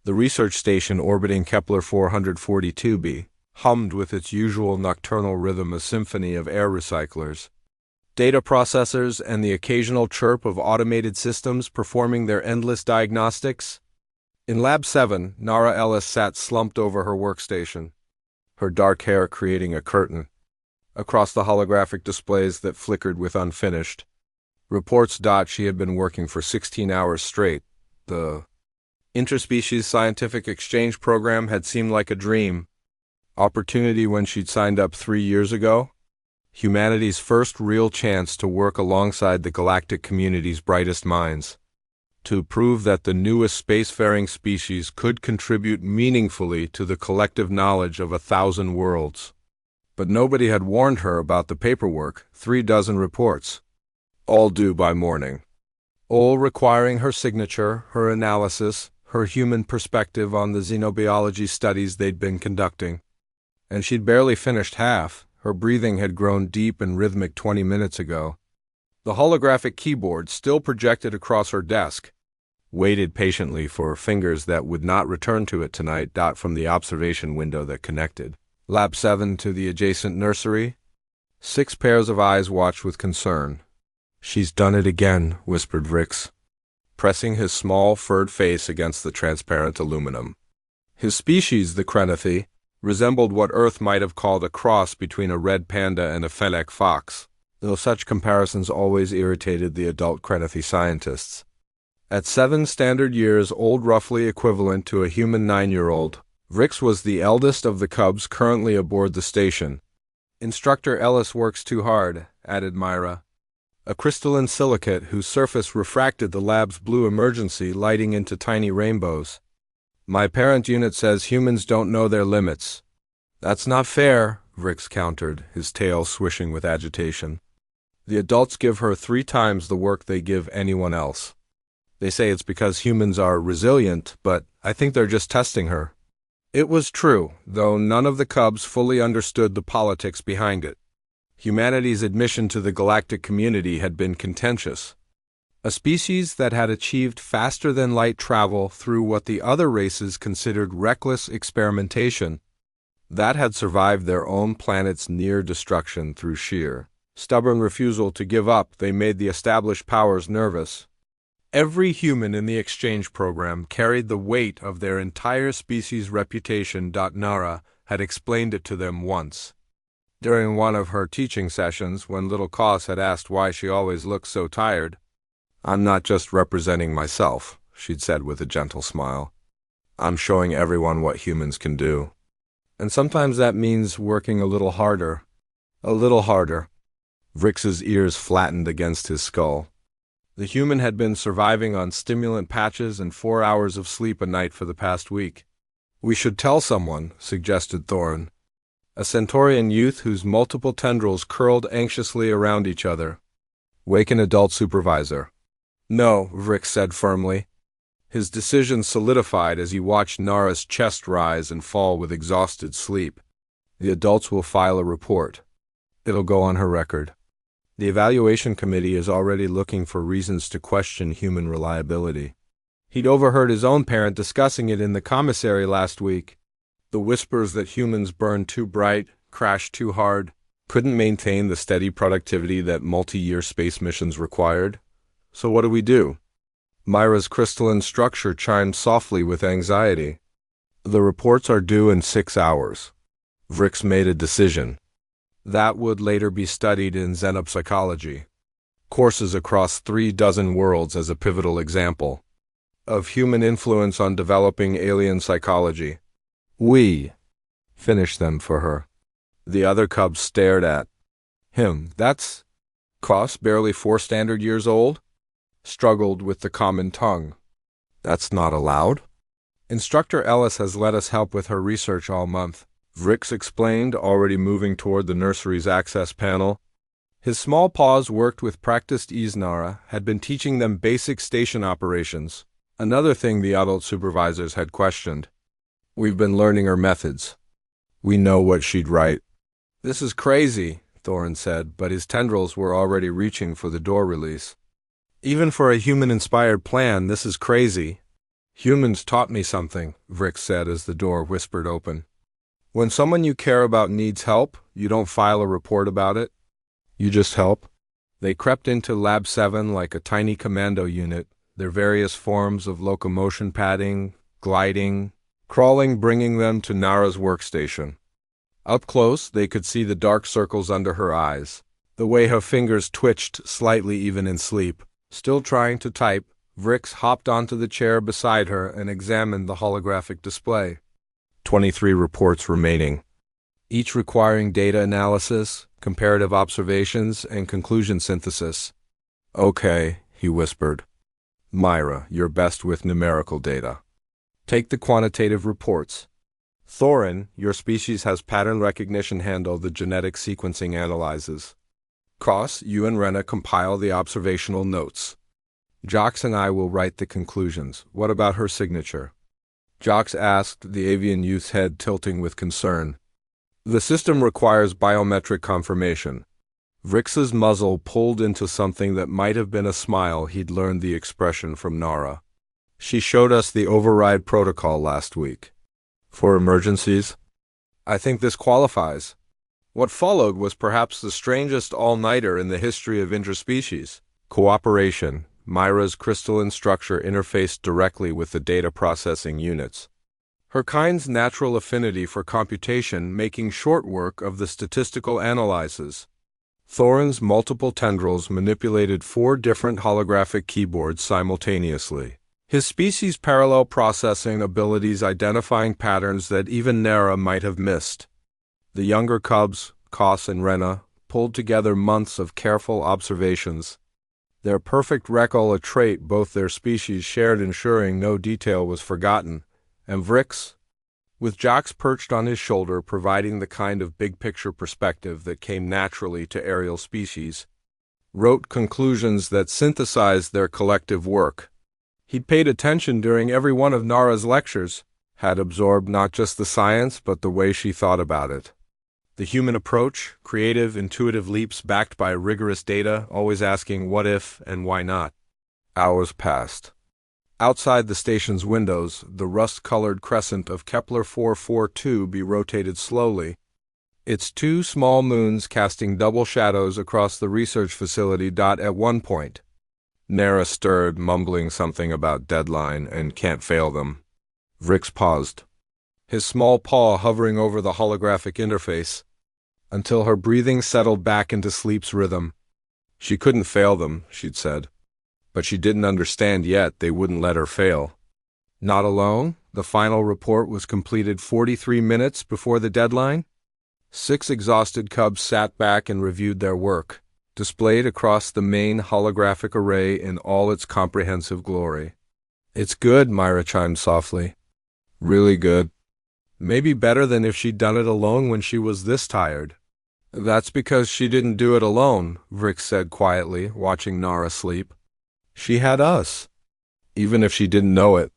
The research station orbiting Kepler 442b hummed with its usual nocturnal rhythm, a symphony of air recyclers, data processors, and the occasional chirp of automated systems performing their endless diagnostics. In Lab 7, Nara Ellis sat slumped over her workstation, her dark hair creating a curtain across the holographic displays that flickered with unfinished reports. She had been working for 16 hours straight. The interspecies scientific exchange program had seemed like a dream opportunity when she'd signed up 3 years ago. Humanity's first real chance to work alongside the galactic community's brightest minds, to prove that the newest spacefaring species could contribute meaningfully to the collective knowledge of 1,000 worlds. But nobody had warned her about the paperwork, 36 reports, all due by morning, all requiring her signature, her analysis, her human perspective on the xenobiology studies they'd been conducting. And she'd barely finished half. Her breathing had grown deep and rhythmic 20 minutes ago. The holographic keyboard, still projected across her desk, waited patiently for fingers that would not return to it tonight. From the observation window that connected Lab 7 to the adjacent nursery, 6 pairs of eyes watched with concern. "She's done it again," whispered Vrix, pressing his small, furred face against the transparent aluminum. His species, the Krenathy, resembled what Earth might have called a cross between a red panda and a fennec fox, though such comparisons always irritated the adult Krenathy scientists. At 7 standard years old, roughly equivalent to a human 9-year-old, Vrix was the eldest of the cubs currently aboard the station. "Instructor Ellis works too hard," added Myra, a crystalline silicate whose surface refracted the lab's blue emergency, lighting into tiny rainbows. "My parent unit says humans don't know their limits." "That's not fair," Vrix countered, his tail swishing with agitation. "The adults give her 3 times the work they give anyone else. They say it's because humans are resilient, but I think they're just testing her." It was true, though none of the cubs fully understood the politics behind it. Humanity's admission to the galactic community had been contentious. A species that had achieved faster-than-light travel through what the other races considered reckless experimentation, that had survived their own planet's near destruction through sheer, stubborn refusal to give up. They made the established powers nervous. Every human in the exchange program carried the weight of their entire species' reputation. Nara had explained it to them once. During one of her teaching sessions, when little Cos had asked why she always looked so tired. "I'm not just representing myself," she'd said with a gentle smile. "I'm showing everyone what humans can do. And sometimes that means working a little harder. A little harder." Vrix's ears flattened against his skull. The human had been surviving on stimulant patches and 4 hours of sleep a night for the past week. "We should tell someone," suggested Thorin, a Centaurian youth whose multiple tendrils curled anxiously around each other. "Wake an adult supervisor." "No," Vrix said firmly. His decision solidified as he watched Nara's chest rise and fall with exhausted sleep. "The adults will file a report. It'll go on her record. The evaluation committee is already looking for reasons to question human reliability." He'd overheard his own parent discussing it in the commissary last week. The whispers that humans burned too bright, crashed too hard, couldn't maintain the steady productivity that multi-year space missions required. "So what do we do?" Myra's crystalline structure chimed softly with anxiety. "The reports are due in 6 hours. Vrix made a decision. That would later be studied in xenopsychology. Courses across 36 worlds as a pivotal example of human influence on developing alien psychology. We finish them for her." The other cubs stared at him. "That's Cos, barely 4 standard years old, struggled with the common tongue. "That's not allowed." "Instructor Ellis has let us help with her research all month," Vrix explained, already moving toward the nursery's access panel. His small paws worked with practiced ease. Nara had been teaching them basic station operations, another thing the adult supervisors had questioned. "We've been learning her methods. We know what she'd write." "This is crazy," Thorin said, but his tendrils were already reaching for the door release. "Even for a human-inspired plan, this is crazy." Humans taught me something, Vrix said as the door whispered open. When someone you care about needs help, you don't file a report about it. You just help. They crept into Lab 7 like a tiny commando unit, their various forms of locomotion padding, gliding, crawling bringing them to Nara's workstation. Up close, they could see the dark circles under her eyes, the way her fingers twitched slightly even in sleep. Still trying to type, Vrix hopped onto the chair beside her and examined the holographic display. 23 reports remaining, each requiring data analysis, comparative observations, and conclusion synthesis. Okay, he whispered. Myra, you're best with numerical data. Take the quantitative reports. Thorin, your species has pattern recognition handle the genetic sequencing analyzes. Cross, you and Rena compile the observational notes. Jox and I will write the conclusions. What about her signature? Jox asked, the avian youth's head tilting with concern. The system requires biometric confirmation. Vrix's muzzle pulled into something that might have been a smile he'd learned the expression from Nara. She showed us the override protocol last week. For emergencies? I think this qualifies. What followed was perhaps the strangest all-nighter in the history of interspecies. Cooperation. Myra's crystalline structure interfaced directly with the data processing units. Her kind's natural affinity for computation making short work of the statistical analyses. Thorin's multiple tendrils manipulated 4 different holographic keyboards simultaneously. His species' parallel processing abilities identifying patterns that even Nara might have missed. The younger cubs, Kos and Rena, pulled together months of careful observations. Their perfect recall a trait both their species shared, ensuring no detail was forgotten, and Vrix, with Jox perched on his shoulder providing the kind of big-picture perspective that came naturally to aerial species, wrote conclusions that synthesized their collective work. He'd paid attention during every one of Nara's lectures, had absorbed not just the science but the way she thought about it. The human approach, creative, intuitive leaps backed by rigorous data, always asking what if and why not. Hours passed. Outside the station's windows, the rust-colored crescent of Kepler 442b rotated slowly, its 2 small moons casting double shadows across the research facility. At one point, Nara stirred, mumbling something about deadline and can't fail them. Vrix paused, his small paw hovering over the holographic interface, until her breathing settled back into sleep's rhythm. She couldn't fail them, she'd said. But she didn't understand yet they wouldn't let her fail. Not alone, the final report was completed 43 minutes before the deadline. 6 exhausted cubs sat back and reviewed their work, displayed across the main holographic array in all its comprehensive glory. It's good, Myra chimed softly. Really good. Maybe better than if she'd done it alone when she was this tired. That's because she didn't do it alone, Vrix said quietly, watching Nara sleep. She had us, even if she didn't know it.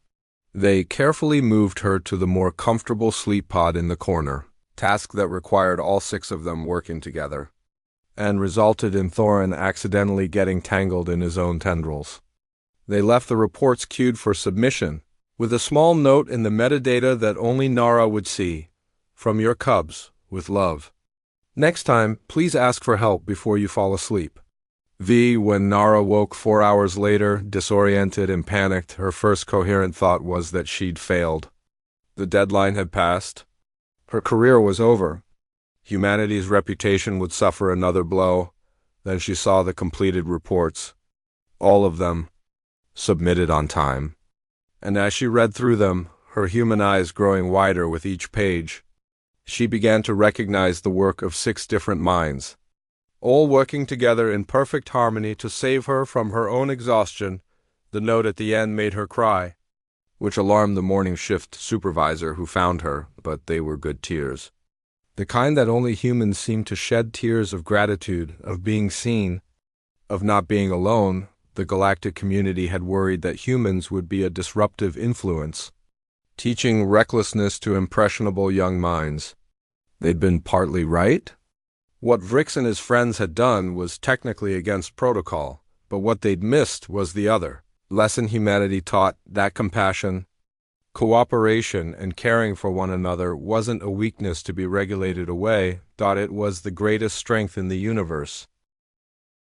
They carefully moved her to the more comfortable sleep pod in the corner, task that required all 6 of them working together, and resulted in Thorin accidentally getting tangled in his own tendrils. They left the reports queued for submission, with a small note in the metadata that only Nara would see. From your cubs, with love. Next time, please ask for help before you fall asleep. When Nara woke 4 hours later, disoriented and panicked, her first coherent thought was that she'd failed. The deadline had passed. Her career was over. Humanity's reputation would suffer another blow. Then she saw the completed reports. All of them. Submitted on time. And as she read through them, her human eyes growing wider with each page, she began to recognize the work of 6 different minds, all working together in perfect harmony to save her from her own exhaustion. The note at the end made her cry, which alarmed the morning shift supervisor who found her, but they were good tears. The kind that only humans seem to shed, tears of gratitude, of being seen, of not being alone. The galactic community had worried that humans would be a disruptive influence, teaching recklessness to impressionable young minds. They'd been partly right. What Vrix and his friends had done was technically against protocol, but what they'd missed was the other lesson humanity taught, that compassion, Cooperation and caring for one another wasn't a weakness to be regulated away, it was the greatest strength in the universe.